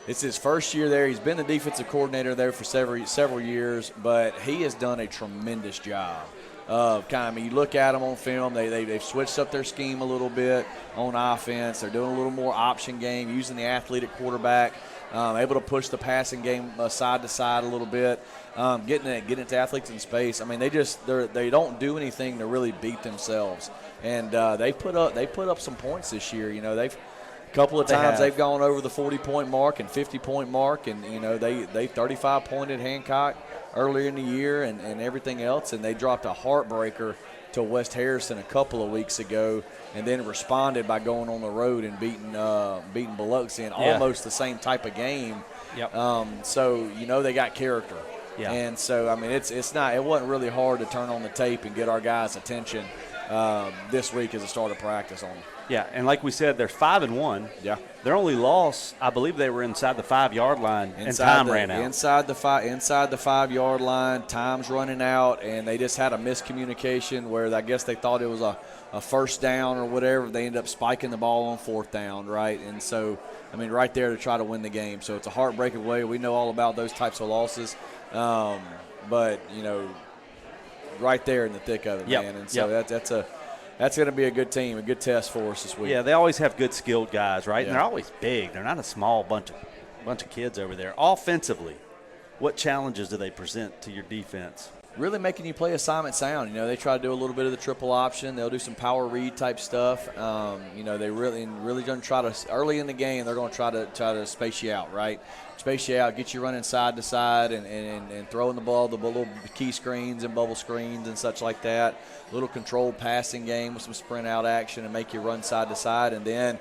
it's his first year there. He's been the defensive coordinator there for several years, but he has done a tremendous job of you look at them on film, they've switched up their scheme a little bit on offense. They're doing a little more option game, using the athlete at quarterback, able to push the passing game side to side a little bit. Getting it to athletes in space. They don't do anything to really beat themselves, and they put up some points this year. They've a couple of times they've gone over the 40-point mark and 50-point mark, and they 35-pointed Hancock earlier in the year and everything else, and they dropped a heartbreaker to West Harrison a couple of weeks ago, and then responded by going on the road and beating Biloxi in almost the same type of game. Yep. So they got character. Yeah. And so it wasn't really hard to turn on the tape and get our guys' attention this week as a start of practice on them. Yeah, and like we said, they're 5-1. Yeah. Their only loss, I believe they were inside the 5-yard line, and time ran out. Inside the 5-yard line, time's running out, and they just had a miscommunication where I guess they thought it was a first down or whatever. They ended up spiking the ball on fourth down, right? And so, right there to try to win the game. So it's a heartbreaking way. We know all about those types of losses. But, right there in the thick of it, man. And so that's going to be a good team, a good test for us this week. Yeah, they always have good skilled guys, right? Yeah. And they're always big. They're not a small bunch of kids over there. Offensively, what challenges do they present to your defense? Really making you play assignment sound. They try to do a little bit of the triple option. They'll do some power read type stuff. They really going to try to early in the game. They're going to try to space you out, right? space you out, get you running side to side, and throwing the ball, the little key screens and bubble screens and such like that. A little controlled passing game with some sprint out action and make you run side to side, and then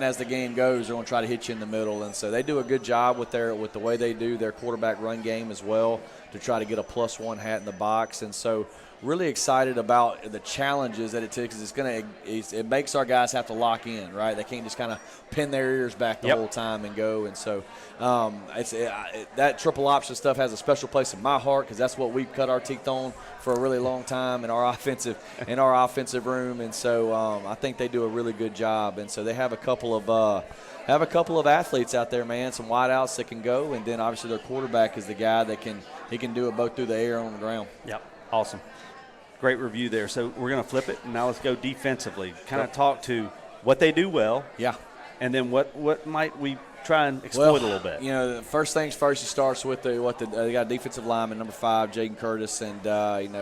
as the game goes, they're going to try to hit you in the middle. And so they do a good job with the way they do their quarterback run game as well to try to get a +1 hat in the box. And so really excited about the challenges that it takes. It makes our guys have to lock in, right? They can't just kind of pin their ears back the whole time and go. And so that triple option stuff has a special place in my heart because that's what we've cut our teeth on for a really long time in our offensive room. And so I think they do a really good job. And so they have a couple of athletes out there, man, some wideouts that can go, and then obviously their quarterback is the guy that can do it both through the air and on the ground. Yep, awesome. Great review there. So we're going to flip it, and now let's go defensively. Kind of talk to what they do well. Yeah. And then what might we try and exploit a little bit? You know, first things first, it starts with they got a defensive lineman, number 5, Jaden Curtis, and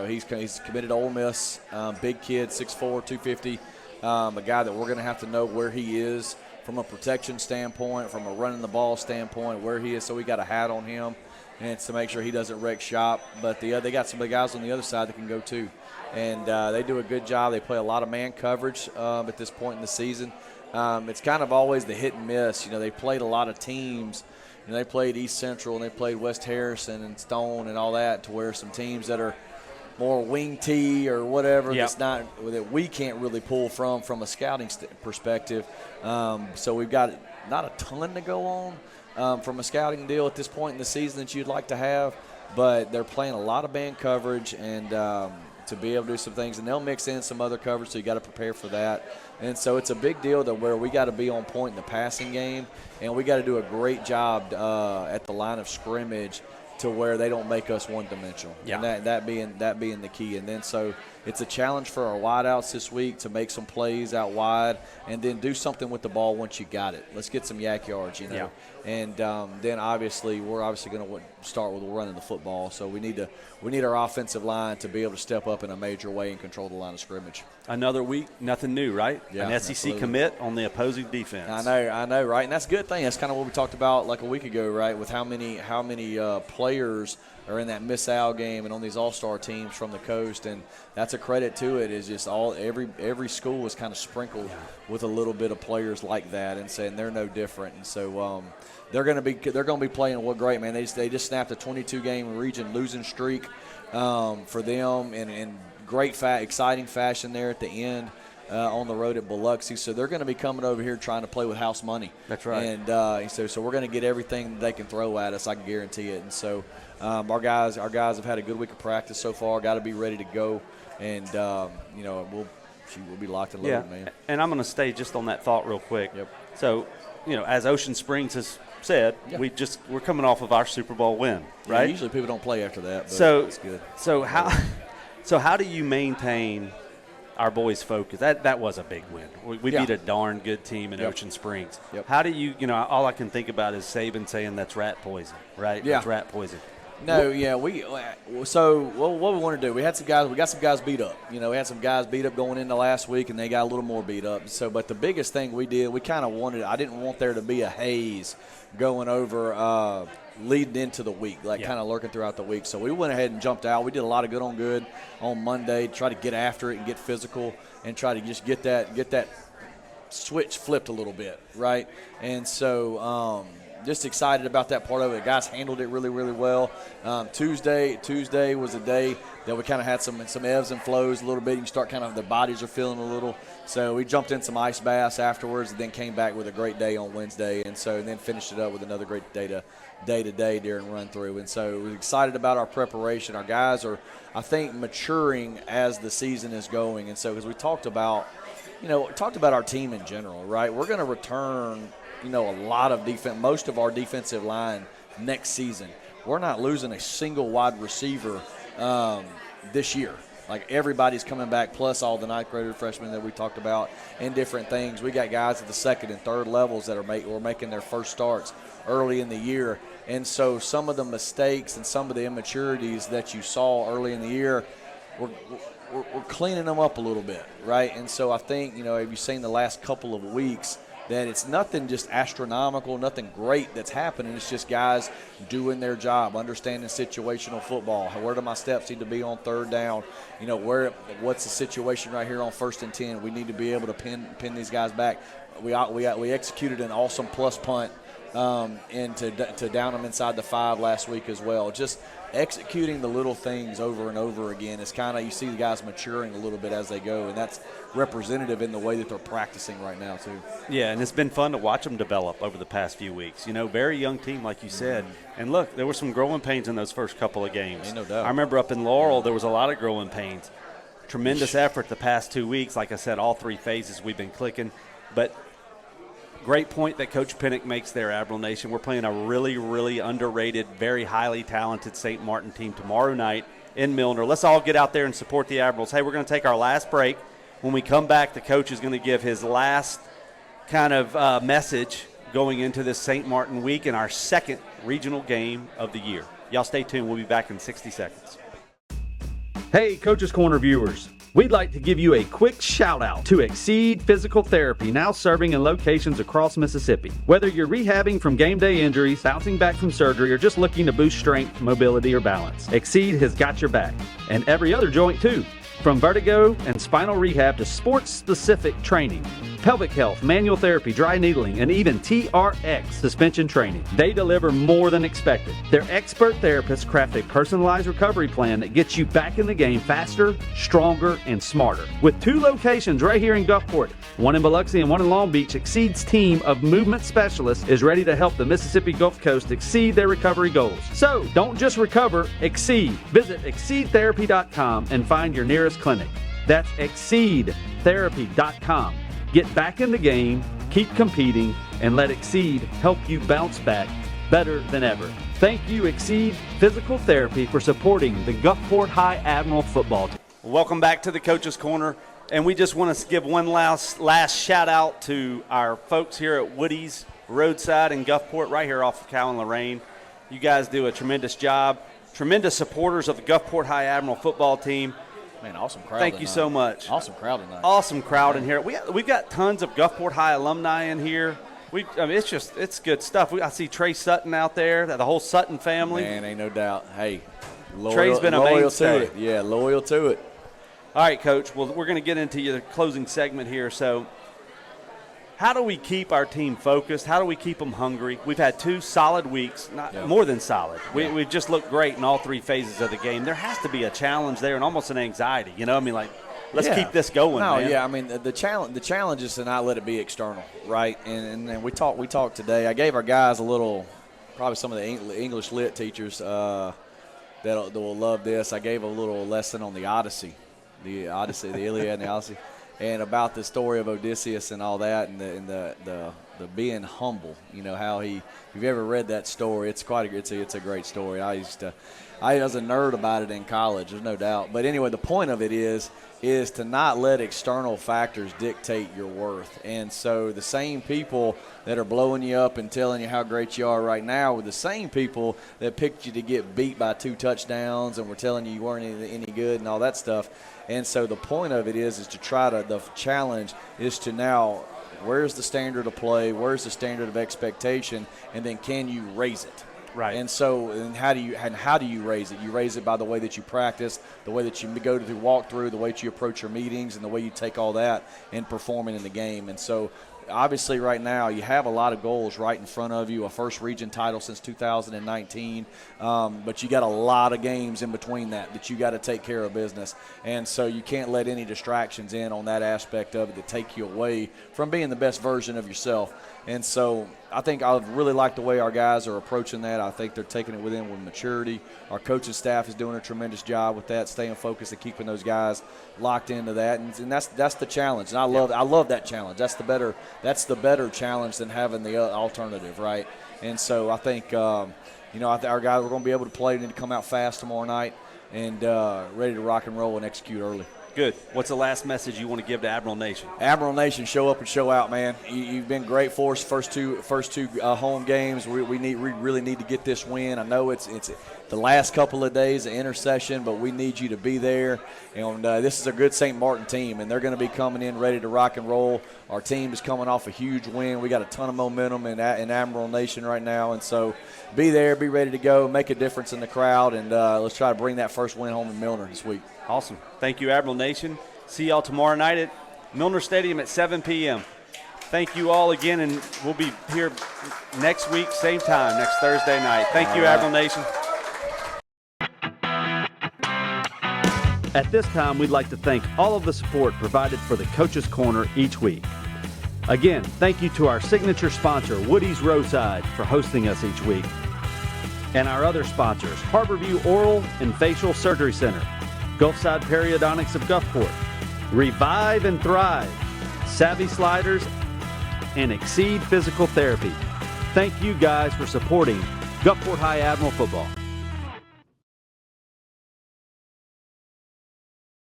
he's committed to Ole Miss. Big kid, 6'4", 250. A guy that we're going to have to know where he is from a protection standpoint, from a running the ball standpoint, where he is. So we got a hat on him, and it's to make sure he doesn't wreck shop. But they got some big guys on the other side that can go too, and they do a good job. They play a lot of man coverage at this point in the season. It's kind of always the hit and miss. You know, they played a lot of teams. You know, they played East Central and they played West Harrison and Stone and all that, to where some teams that are more wing tee or whatever that we can't really pull from a scouting perspective. So we've got not a ton to go on from a scouting deal at this point in the season that you'd like to have, but they're playing a lot of band coverage and to be able to do some things, and they'll mix in some other coverage, so you got to prepare for that. And so it's a big deal to where we got to be on point in the passing game, and we got to do a great job at the line of scrimmage to where they don't make us one-dimensional. Yeah. And that being the key. And then so it's a challenge for our wideouts this week to make some plays out wide and then do something with the ball once you got it. Let's get some yak yards, you know. Yeah. And then we're obviously going to start with running the football. So we need our offensive line to be able to step up in a major way and control the line of scrimmage. Another week, nothing new, right? Yeah, an SEC absolutely. commit on the opposing defense. I know, right? And that's a good thing. That's kind of what we talked about like a week ago, right? With how many players are in that Miss Al game and on these all-star teams from the coast, and that's a credit to it. Is just every school is kind of sprinkled with a little bit of players like that, and saying they're no different. And so they're going to be playing great, man. They just snapped a 22-game region losing streak for them in great, exciting fashion there at the end. On the road at Biloxi, so they're going to be coming over here trying to play with house money. That's right. And so we're going to get everything they can throw at us. I can guarantee it. And so our guys have had a good week of practice so far. Got to be ready to go, and we'll be locked and loaded, man. And I'm going to stay just on that thought real quick. Yep. So, as Ocean Springs has said, we're coming off of our Super Bowl win, right? Yeah, usually people don't play after that, but it's good. So how do you maintain our boys' focus? That was a big win. We beat a darn good team in Ocean Springs. Yep. How do you, all I can think about is Saban saying that's rat poison, right? Yeah. That's rat poison. No, yeah, what we want to do, we got some guys beat up. We had some guys beat up going into last week, and they got a little more beat up. So, but the biggest thing we did, I didn't want there to be a haze going over leading into the week, kind of lurking throughout the week. So we went ahead and jumped out. We did a lot of good on Monday, try to get after it and get physical and try to just get that switch flipped a little bit, right? And so just excited about that part of it. The guys handled it really, really well. Tuesday was a day that we kind of had some ebbs and flows a little bit. You start the bodies are feeling a little. So we jumped in some ice baths afterwards and then came back with a great day on Wednesday. And then finished it up with another great day during run through. And so we're excited about our preparation. Our guys are, I think, maturing as the season is going. And so because we talked about our team in general, right? We're going to return a lot of defense, most of our defensive line next season. We're not losing a single wide receiver this year. Like, everybody's coming back, plus all the ninth grader freshmen that we talked about and different things. We got guys at the second and third levels that were making their first starts early in the year. And so some of the mistakes and some of the immaturities that you saw early in the year, we're cleaning them up a little bit, right? And so I think, have you seen the last couple of weeks, that it's nothing just astronomical, nothing great that's happening. It's just guys doing their job, understanding situational football. Where do my steps need to be on third down? You know, what's the situation right here on 1st and 10? We need to be able to pin these guys back. We executed an awesome plus punt and to down them inside the 5 last week as well. Just executing the little things over and over again is kind of, you see the guys maturing a little bit as they go, and that's representative in the way that they're practicing right now too. Yeah, and it's been fun to watch them develop over the past few weeks. You know, very young team, like you said. And look, there were some growing pains in those first couple of games. Ain't no doubt. I remember up in Laurel, there was a lot of growing pains. Tremendous effort the past 2 weeks. Like I said, all 3 phases we've been clicking. But great point that Coach Pinnock makes there, Admiral Nation. We're playing a really, really underrated, very highly talented St. Martin team tomorrow night in Milner. Let's all get out there and support the Admirals. Hey, we're going to take our last break. When we come back, the coach is going to give his last kind of message going into this St. Martin week in our second regional game of the year. Y'all stay tuned. We'll be back in 60 seconds. Hey, Coach's Corner viewers. We'd like to give you a quick shout out to Exceed Physical Therapy, now serving in locations across Mississippi. Whether you're rehabbing from game day injuries, bouncing back from surgery, or just looking to boost strength, mobility, or balance, Exceed has got your back. And every other joint too. From vertigo and spinal rehab to sports-specific training, pelvic health, manual therapy, dry needling, and even TRX suspension training. They deliver more than expected. Their expert therapists craft a personalized recovery plan that gets you back in the game faster, stronger, and smarter. With 2 locations right here in Gulfport, one in Biloxi and one in Long Beach, Exceed's team of movement specialists is ready to help the Mississippi Gulf Coast exceed their recovery goals. So don't just recover, exceed. Visit exceedtherapy.com and find your nearest clinic. That's exceedtherapy.com. Get back in the game, keep competing, and let Exceed help you bounce back better than ever. Thank you, Exceed Physical Therapy, for supporting the Gulfport High Admiral football team. Welcome back to the Coach's Corner. And we just want to give one last shout out to our folks here at Woody's Roadside in Gulfport, right here off of Cow and Lorraine. You guys do a tremendous job. Tremendous supporters of the Gulfport High Admiral football team. Man, awesome crowd. Thank you tonight. so much. Awesome crowd tonight. Awesome crowd in here. We've got tons of Gulfport High alumni in here. It's good stuff. I see Trey Sutton out there, the whole Sutton family. Man, ain't no doubt. Hey, Trey's been a mainstay. To it. Yeah, loyal to it. All right, Coach. Well, we're going to get into the closing segment here. So how do we keep our team focused? How do we keep them hungry? We've had 2 solid weeks, more than solid. We've just looked great in all 3 phases of the game. There has to be a challenge there and almost an anxiety. You know, I mean, like, let's keep this going, man. Yeah, I mean, the challenge is to not let it be external, right? And we talked today. I gave our guys probably some of the English lit teachers that will love this. I gave a little lesson on the Odyssey, the Iliad and the Odyssey, and about the story of Odysseus and all that, and the being humble. You know how if you've ever read that story, it's a great story. I was a nerd about it in college, there's no doubt. But anyway, the point of it is to not let external factors dictate your worth. And so the same people that are blowing you up and telling you how great you are right now were the same people that picked you to get beat by 2 touchdowns and were telling you weren't any good and all that stuff. And so the point of it is the challenge is to now, where's the standard of play, where's the standard of expectation, and then can you raise it? Right. And how do you raise it? You raise it by the way that you practice, the way that you go to walk through, the way that you approach your meetings, and the way you take all that and performing in the game. And so obviously right now you have a lot of goals right in front of you, a first region title since 2019, but you got a lot of games in between that you got to take care of business. And so you can't let any distractions in on that aspect of it to take you away from being the best version of yourself. And so I think I really like the way our guys are approaching that. I think they're taking it with maturity. Our coaching staff is doing a tremendous job with that, staying focused and keeping those guys locked into that. And that's the challenge. And I love that challenge. That's the better challenge than having the alternative, right? And so I think our guys are going to be able to play. They need to come out fast tomorrow night and ready to rock and roll and execute early. Good. What's the last message you want to give to Admiral Nation? Admiral Nation, show up and show out, man. You've been great for us first two home games. We really need to get this win. I know it's the last couple of days of intercession, but we need you to be there. And this is a good St. Martin team, and they're going to be coming in ready to rock and roll. Our team is coming off a huge win. We got a ton of momentum in Admiral Nation right now, and so be there, be ready to go, make a difference in the crowd, and let's try to bring that first win home in Milner this week. Awesome. Thank you, Admiral Nation. See y'all tomorrow night at Milner Stadium at 7 p.m. Thank you all again, and we'll be here next week, same time, next Thursday night. Thank you, Admiral Nation. At this time, we'd like to thank all of the support provided for the Coach's Corner each week. Again, thank you to our signature sponsor, Woody's Roadside, for hosting us each week. And our other sponsors, Harborview Oral and Facial Surgery Center, Gulfside Periodontics of Gulfport, Revive and Thrive, Savvy Sliders, and Exceed Physical Therapy. Thank you guys for supporting Gulfport High Admiral football.